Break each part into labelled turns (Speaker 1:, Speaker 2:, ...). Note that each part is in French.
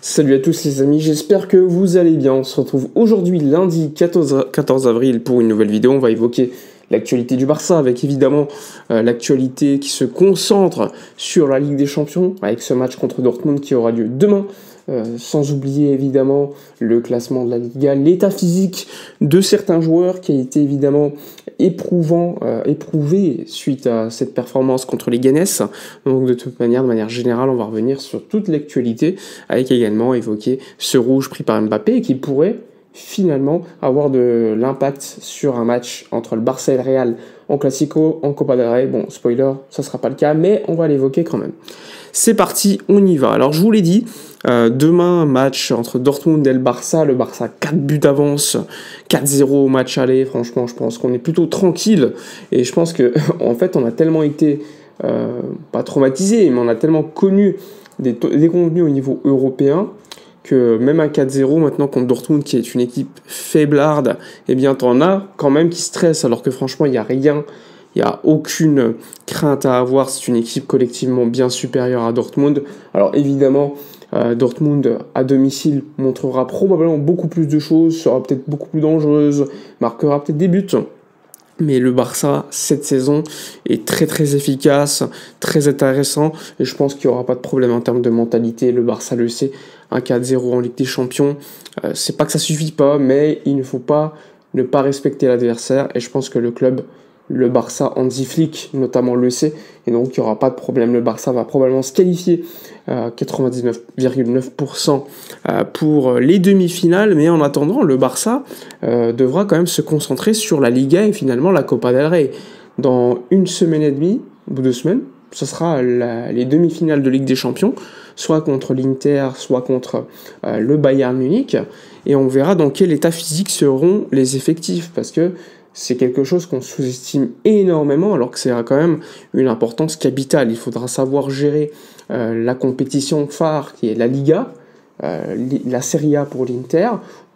Speaker 1: Salut à tous les amis, j'espère que vous allez bien. On se retrouve aujourd'hui lundi 14 avril pour une nouvelle vidéo. On va évoquer l'actualité du Barça avec évidemment l'actualité qui se concentre sur la Ligue des Champions avec ce match contre Dortmund qui aura lieu demain. Sans oublier évidemment le classement de la Liga, l'état physique de certains joueurs qui a été évidemment éprouvé suite à cette performance contre les Ganes. Donc de manière générale, on va revenir sur toute l'actualité avec également évoquer ce rouge pris par Mbappé et qui pourrait finalement avoir de l'impact sur un match entre le Barça et le Real en Classico, en Copa del Rey. Bon, spoiler, ça sera pas le cas, mais on va l'évoquer quand même. C'est parti, on y va. Alors je vous l'ai dit, demain, match entre Dortmund et le Barça 4 buts d'avance, 4-0 au match aller. Franchement, je pense qu'on est plutôt tranquille. Et je pense que en fait, on a tellement été, pas traumatisé, mais on a tellement connu des contenus au niveau européen que même un 4-0 maintenant contre Dortmund, qui est une équipe faiblarde, eh bien, t'en as quand même qui stressent, alors que franchement, il n'y a rien. Il n'y a aucune crainte à avoir, c'est une équipe collectivement bien supérieure à Dortmund. Alors évidemment, Dortmund à domicile montrera probablement beaucoup plus de choses, sera peut-être beaucoup plus dangereuse, marquera peut-être des buts. Mais le Barça, cette saison, est très très efficace, très intéressant, et je pense qu'il n'y aura pas de problème en termes de mentalité. Le Barça le sait, un 4-0 en Ligue des Champions, c'est pas que ça suffit pas, mais il ne faut pas ne pas respecter l'adversaire, et je pense que le club, le Barça, Hansi Flick notamment le sait, et donc il n'y aura pas de problème. Le Barça va probablement se qualifier 99,9% pour les demi-finales, mais en attendant, le Barça devra quand même se concentrer sur la Liga et finalement la Copa del Rey. Dans une semaine et demie, ou 2 semaines, ce sera les demi-finales de Ligue des Champions, soit contre l'Inter, soit contre le Bayern Munich, et on verra dans quel état physique seront les effectifs, parce que c'est quelque chose qu'on sous-estime énormément, alors que c'est quand même une importance capitale. Il faudra savoir gérer la compétition phare qui est la Liga, la Serie A pour l'Inter,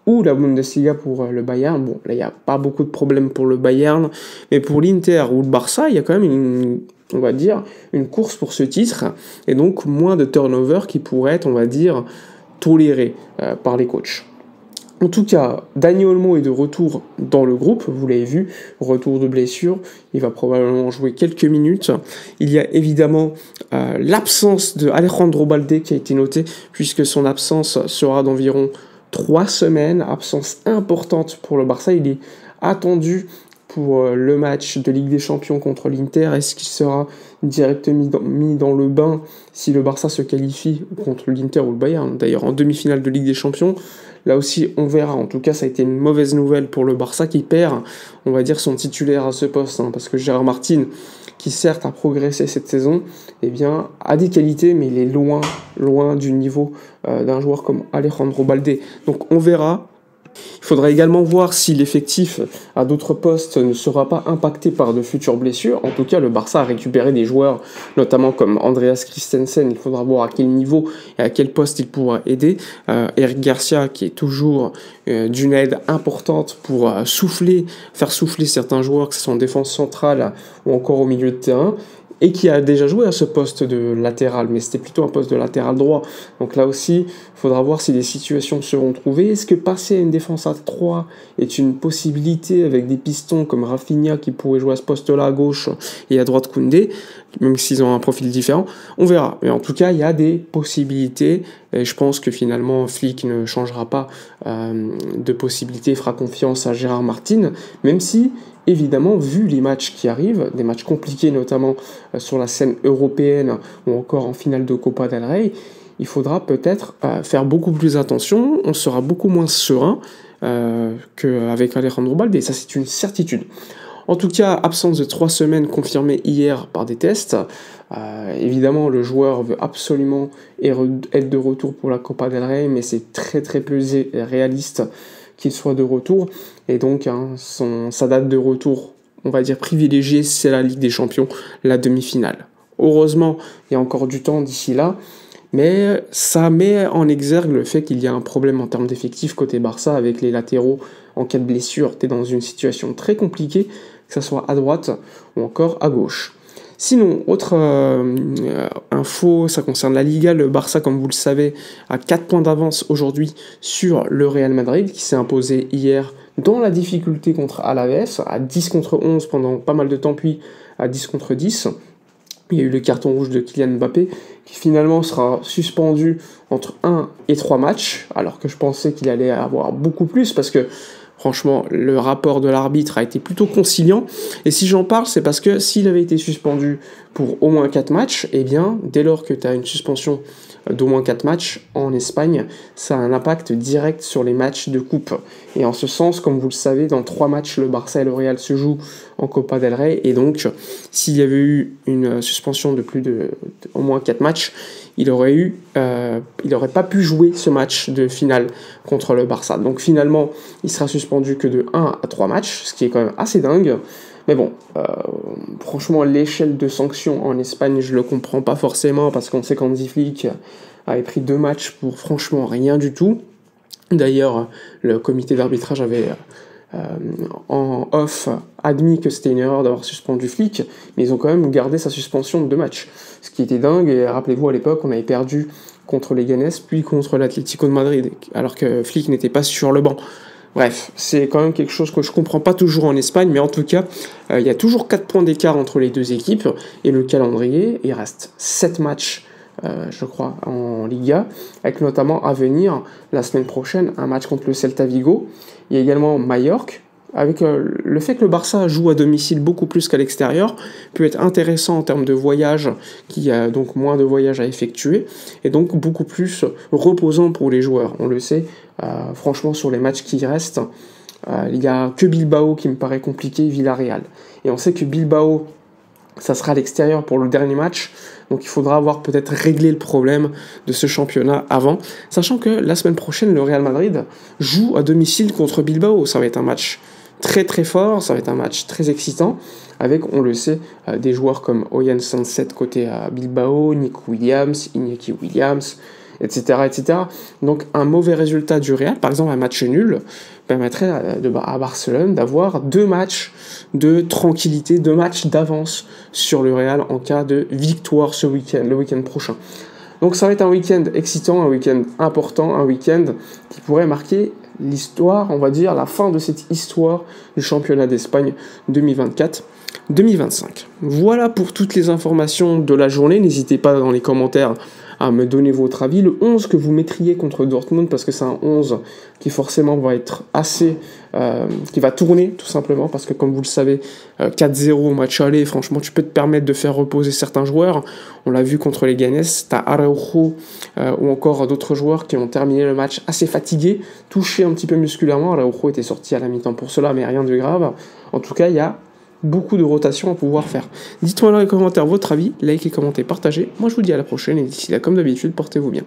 Speaker 1: ou la Bundesliga pour le Bayern. Bon, là, il n'y a pas beaucoup de problèmes pour le Bayern, mais pour l'Inter ou le Barça, il y a quand même on va dire, une course pour ce titre, et donc moins de turnover qui pourrait être, on va dire, toléré par les coachs. En tout cas, Dani Olmo est de retour dans le groupe, vous l'avez vu, retour de blessure, il va probablement jouer quelques minutes. Il y a évidemment l'absence de Alejandro Balde qui a été notée, puisque son absence sera d'environ 3 semaines, absence importante pour le Barça. Il est attendu pour le match de Ligue des Champions contre l'Inter. Est-ce qu'il sera directement mis dans le bain si le Barça se qualifie contre l'Inter ou le Bayern, d'ailleurs en demi-finale de Ligue des Champions? Là aussi, on verra. En tout cas, ça a été une mauvaise nouvelle pour le Barça qui perd, on va dire, son titulaire à ce poste, parce que Gérard Martin, qui certes a progressé cette saison, eh bien, a des qualités, mais il est loin du niveau d'un joueur comme Alejandro Balde. Donc on verra. Il faudra également voir si l'effectif à d'autres postes ne sera pas impacté par de futures blessures. En tout cas, le Barça a récupéré des joueurs, notamment comme Andreas Christensen. Il faudra voir à quel niveau et à quel poste il pourra aider. Eric Garcia, qui est toujours d'une aide importante pour faire souffler certains joueurs, que ce soit en défense centrale ou encore au milieu de terrain, et qui a déjà joué à ce poste de latéral, mais c'était plutôt un poste de latéral droit. Donc là aussi, il faudra voir si des situations seront trouvées. Est-ce que passer à une défense à 3 est une possibilité avec des pistons comme Rafinha qui pourrait jouer à ce poste-là à gauche et à droite Koundé, même s'ils ont un profil différent? On verra. Mais en tout cas, il y a des possibilités et je pense que finalement, Flick ne changera pas de possibilités, fera confiance à Gérard Martin, même si évidemment, vu les matchs qui arrivent, des matchs compliqués notamment sur la scène européenne ou encore en finale de Copa del Rey, il faudra peut-être faire beaucoup plus attention, on sera beaucoup moins serein qu'avec Alejandro Balde, ça c'est une certitude. En tout cas, absence de 3 semaines confirmée hier par des tests. Évidemment, le joueur veut absolument être de retour pour la Copa del Rey, mais c'est très très peu réaliste qu'il soit de retour, et donc sa date de retour, on va dire privilégiée, c'est la Ligue des Champions, la demi-finale. Heureusement, il y a encore du temps d'ici là, mais ça met en exergue le fait qu'il y a un problème en termes d'effectifs côté Barça avec les latéraux. En cas de blessure, tu es dans une situation très compliquée, que ce soit à droite ou encore à gauche. Sinon, autre info, ça concerne la Liga. Le Barça, comme vous le savez, a 4 points d'avance aujourd'hui sur le Real Madrid, qui s'est imposé hier dans la difficulté contre Alaves, à 10 contre 11 pendant pas mal de temps, puis à 10 contre 10. Il y a eu le carton rouge de Kylian Mbappé, qui finalement sera suspendu entre 1 et 3 matchs, alors que je pensais qu'il allait avoir beaucoup plus, parce que franchement, le rapport de l'arbitre a été plutôt conciliant. Et si j'en parle, c'est parce que s'il avait été suspendu pour au moins 4 matchs, eh bien, dès lors que tu as une suspension d'au moins 4 matchs en Espagne, ça a un impact direct sur les matchs de coupe. Et en ce sens, comme vous le savez, dans 3 matchs, le Barça et le Real se jouent en Copa del Rey. Et donc, s'il y avait eu une suspension de plus de au moins 4 matchs, il aurait pas pu jouer ce match de finale contre le Barça. Donc finalement, il sera suspendu que de 1 à 3 matchs, ce qui est quand même assez dingue. Mais bon, franchement, l'échelle de sanctions en Espagne, je le comprends pas forcément, parce qu'on sait qu'Hansi Flick avait pris 2 matchs pour franchement rien du tout. D'ailleurs, le comité d'arbitrage avait en off admis que c'était une erreur d'avoir suspendu Flick, mais ils ont quand même gardé sa suspension de 2 matchs. Ce qui était dingue, et rappelez-vous, à l'époque, on avait perdu contre les Leganés, puis contre l'Atlético de Madrid, alors que Flick n'était pas sur le banc. Bref, c'est quand même quelque chose que je comprends pas toujours en Espagne, mais en tout cas, il y a toujours 4 points d'écart entre les deux équipes, et le calendrier, il reste 7 matchs, je crois, en Liga, avec notamment à venir, la semaine prochaine, un match contre le Celta Vigo. Il y a également Majorque, avec le fait que le Barça joue à domicile beaucoup plus qu'à l'extérieur, peut être intéressant en termes de voyage, qui a donc moins de voyages à effectuer, et donc beaucoup plus reposant pour les joueurs. On le sait, franchement, sur les matchs qui restent, il n'y a que Bilbao qui me paraît compliqué, Villarreal. Et on sait que Bilbao, ça sera à l'extérieur pour le dernier match, donc il faudra avoir peut-être réglé le problème de ce championnat avant, sachant que la semaine prochaine, le Real Madrid joue à domicile contre Bilbao. Ça va être un match très très fort, ça va être un match très excitant, avec, on le sait, des joueurs comme Oyan Sanset côté Bilbao, Nico Williams, Iñaki Williams, etc., etc. Donc un mauvais résultat du Real, par exemple un match nul, permettrait à Barcelone d'avoir 2 matchs de tranquillité, 2 matchs d'avance sur le Real en cas de victoire ce week-end, le week-end prochain. Donc ça va être un week-end excitant, un week-end important, un week-end qui pourrait marquer l'histoire, on va dire, la fin de cette histoire du championnat d'Espagne 2024-2025. Voilà pour toutes les informations de la journée. N'hésitez pas dans les commentaires à me donner votre avis. Le 11 que vous mettriez contre Dortmund, parce que c'est un 11 qui forcément va être assez... qui va tourner tout simplement, parce que comme vous le savez, 4-0 au match aller, franchement tu peux te permettre de faire reposer certains joueurs. On l'a vu contre les Leganés, t'as Araujo ou encore d'autres joueurs qui ont terminé le match assez fatigués, touchés un petit peu musculairement. Araujo était sorti à la mi-temps pour cela, mais rien de grave. En tout cas, il y a beaucoup de rotation à pouvoir faire. Dites-moi dans les commentaires votre avis, likez, commentez, partagez. Moi je vous dis à la prochaine, et d'ici là, comme d'habitude, portez-vous bien.